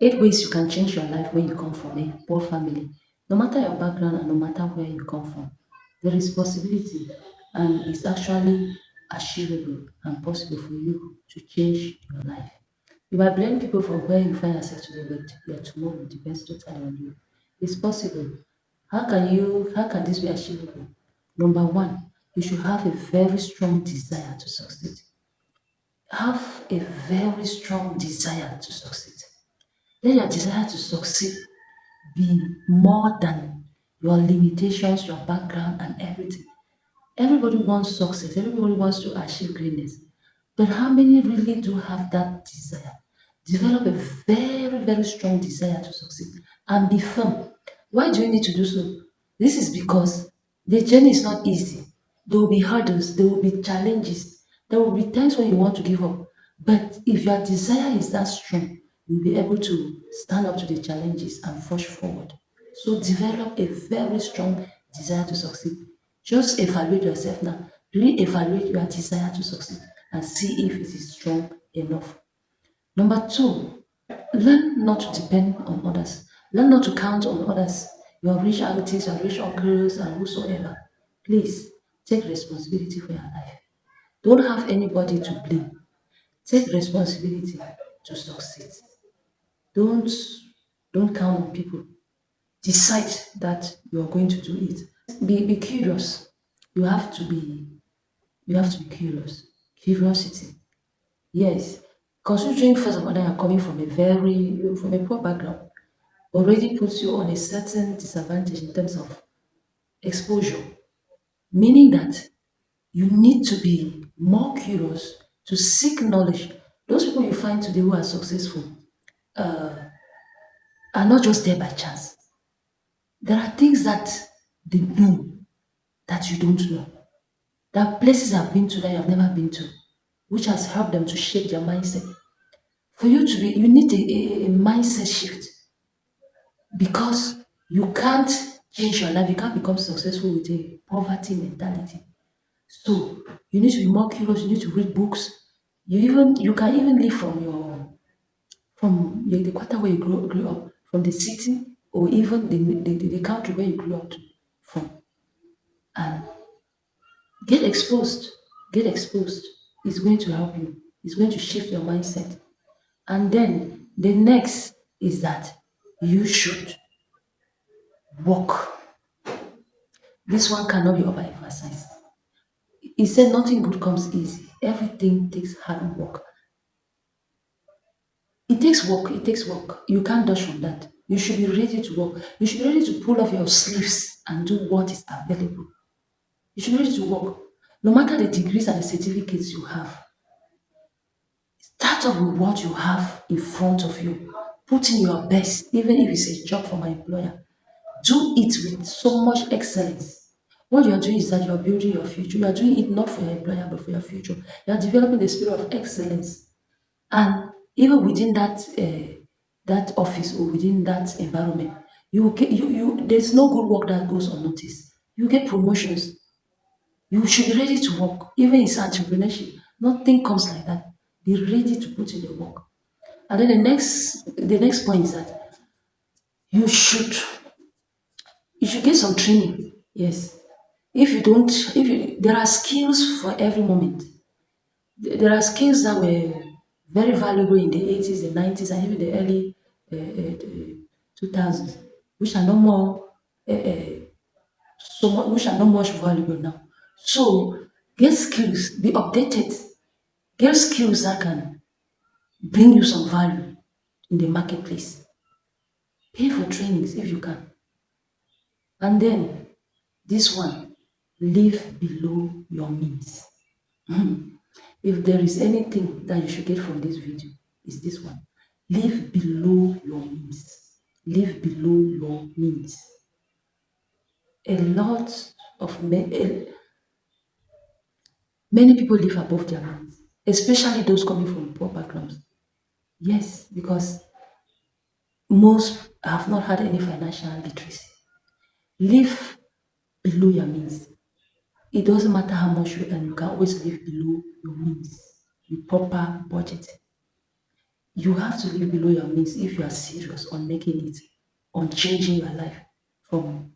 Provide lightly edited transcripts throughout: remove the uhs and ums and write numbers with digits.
Eight ways you can change your life when you come from a poor family. No matter your background and no matter where you come from, there is possibility and it's actually achievable and possible for you to change your life. You might blame people for where you find yourself today, but your tomorrow depends totally on you. It's possible. How can this be achievable? Number one, you should have a very strong desire to succeed. Have a very strong desire to succeed. Let your desire to succeed be more than your limitations, your background, and everything. Everybody wants success, everybody wants to achieve greatness. But how many really do have that desire? Develop a very, very strong desire to succeed and be firm. Why do you need to do so? This is because the journey is not easy. There will be hurdles, there will be challenges, there will be times when you want to give up. But if your desire is that strong, you'll be able to stand up to the challenges and push forward. So develop a very strong desire to succeed. Just evaluate yourself now. Re-evaluate your desire to succeed and see if it is strong enough. Number two, learn not to depend on others. Learn not to count on others, your rich aunties, your rich uncles, and whosoever. Please take responsibility for your life. Don't have anybody to blame. Take responsibility to succeed. Don't don't count on people. Decide that you are going to do it. Be curious. You have to be you have to be curious. Curiosity. Yes. Considering first of all that you're coming from a poor background already puts you on a certain disadvantage in terms of exposure. Meaning that you need to be more curious to seek knowledge. Those people you find today who are successful are not just there by chance. There are things that they know that you don't know. There are places I've been to that you've never been to, which has helped them to shape their mindset. For you to be, you need a mindset shift because you can't change your life. You can't become successful with a poverty mentality. So you need to be more curious. You need to read books. You can even live from the quarter where you grew up, from the city or even the country where you grew up from, and get exposed. Get exposed. It's going to help you. It's going to shift your mindset. And then the next is that you should work. This one cannot be overemphasized. He said nothing good comes easy. Everything takes hard work. It takes work. It takes work. You can't dodge from that. You should be ready to work. You should be ready to pull off your sleeves and do what is available. You should be ready to work. No matter the degrees and the certificates you have, start off with what you have in front of you. Put in your best, even if it's a job for my employer. Do it with so much excellence. What you are doing is that you are building your future. You are doing it not for your employer, but for your future. You are developing the spirit of excellence. And even within that office or within that environment, you will get you there's no good work that goes unnoticed. You get promotions. You should be ready to work. Even in entrepreneurship, nothing comes like that. Be ready to put in the work. And then the next point is that you should you should get some training. Yes. If you don't, if you, there are skills for every moment. There are skills that were very valuable in the 80s, the 90s, and even the early 2000s, which are no more which are not much valuable now. So get skills, be updated, get skills that can bring you some value in the marketplace. Pay for trainings if you can. And then this one, live below your means. If there is anything that you should get from this video, is this one. Live below your means. Live below your means. A lot of many people live above their means, especially those coming from poor backgrounds. Yes, because most have not had any financial literacy. Live below your means. It doesn't matter how much you earn, you can always live below your means with proper budgeting. You have to live below your means if you are serious on making it, on changing your life from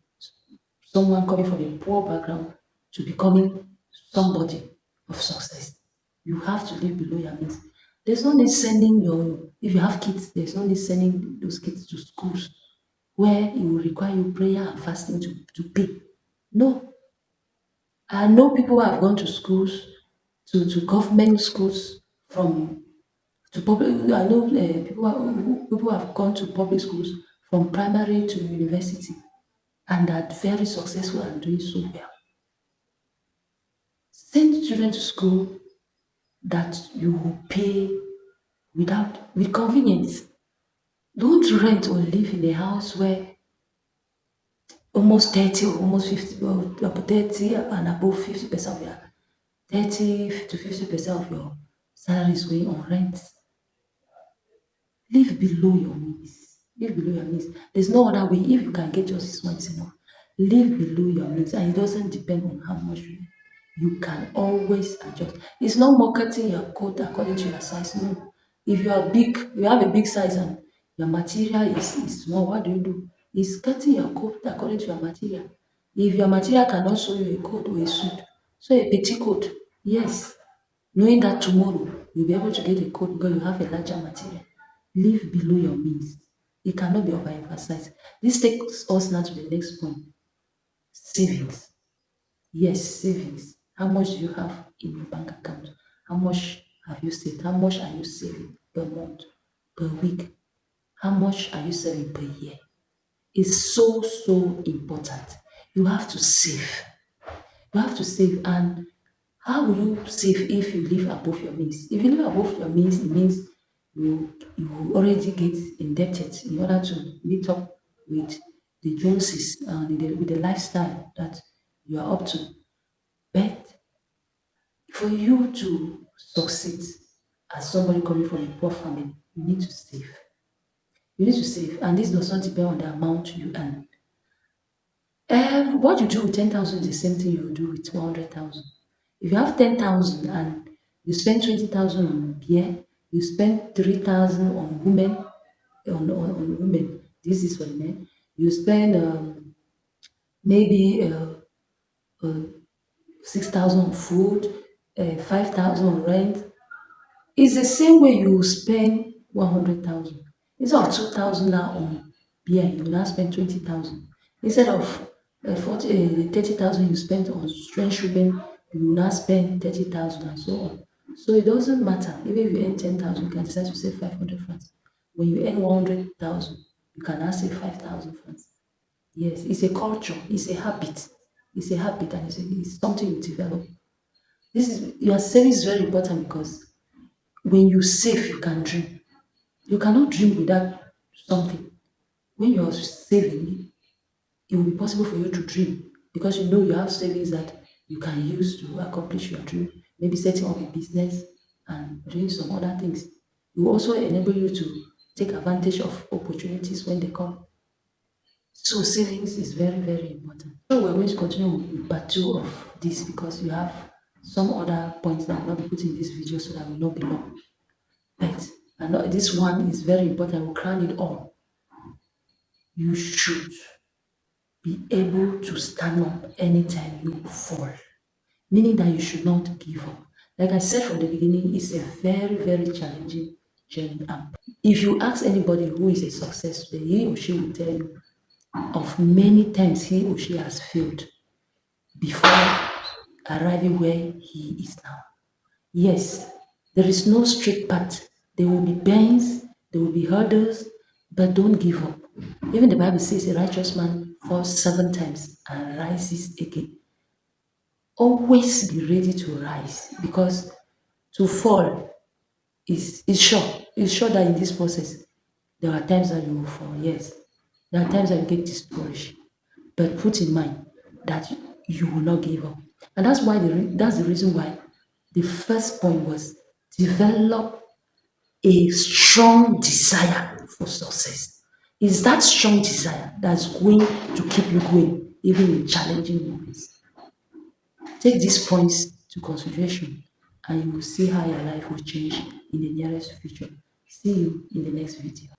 someone coming from a poor background to becoming somebody of success. You have to live below your means. There's no need sending your, if you have kids, there's no need sending those kids to schools where it will require you prayer and fasting to pay. No, I know people who have gone to schools, to government schools from to public. I know people who have gone to public schools from primary to university and are very successful and doing so well. Send children to school that you will pay with convenience. Don't rent or live in a house where almost 30 or almost 50 or about 30 and above 50% of your 30 to 50% of your salary is going on rent. Live below your means. Live below your means. There's no other way. If you can get just this one enough, live below your means, and it doesn't depend on how much you can always adjust. It's not marketing your coat according to your size. No. If you are big, you have a big size and your material is small, what do? It's cutting your coat according to your material. If your material cannot sew you a coat or a suit, sew a petticoat. Yes, knowing that tomorrow you'll be able to get a coat because you have a larger material. Live below your means. It cannot be overemphasized. This takes us now to the next point. Savings. Yes, savings. How much do you have in your bank account? How much have you saved? How much are you saving per month, per week? How much are you saving per year? It's so, so important. You have to save. You have to save. And how will you save if you live above your means? If you live above your means, it means you already get indebted in order to meet up with the Joneses and with the lifestyle that you are up to. But for you to succeed as somebody coming from a poor family, you need to save. You need to save, and this does not depend on the amount you earn. What you do with 10,000 is the same thing you do with 100,000. If you have 10,000 and you spend 20,000 on beer, you spend 3,000 on women, on women. This is for the men. You spend maybe 6,000 on food, 5,000 on rent. It's the same way you spend 100,000. Instead of 2,000 now on beer, you now spend 20,000. Instead of 30,000 you spent on strange women, you now spend 30,000 and so on. So it doesn't matter. Even if you earn 10,000, you can decide to save 500 francs. When you earn 100,000, you can now save 5,000 francs. Yes, it's a culture, it's a habit. It's a habit and it's something you develop. This is your saving is very important because when you save, you can dream. You cannot dream without something. When you're saving, it will be possible for you to dream because you know you have savings that you can use to accomplish your dream. Maybe setting up a business and doing some other things. It will also enable you to take advantage of opportunities when they come. So savings is very, very important. So we're going to continue with part two of this because we have some other points that will not be put in this video so that will not be long. But this one is very important. We'll crown it all. You should be able to stand up anytime you fall, meaning that you should not give up. Like I said from the beginning, it's a very, very challenging journey. And if you ask anybody who is a success today, he or she will tell you of many times he or she has failed before arriving where he is now. Yes, there is no straight path. There will be bends, there will be hurdles, but don't give up. Even the Bible says a righteous man falls 7 times and rises again. Always be ready to rise because to fall is sure. It's sure that in this process, there are times that you will fall, yes. There are times that you get discouraged. But put in mind that you will not give up. And that's the reason why the first point was develop a strong desire for success. It's that strong desire that's going to keep you going even in challenging moments. Take these points to consideration and you will see how your life will change in the nearest future. See you in the next video.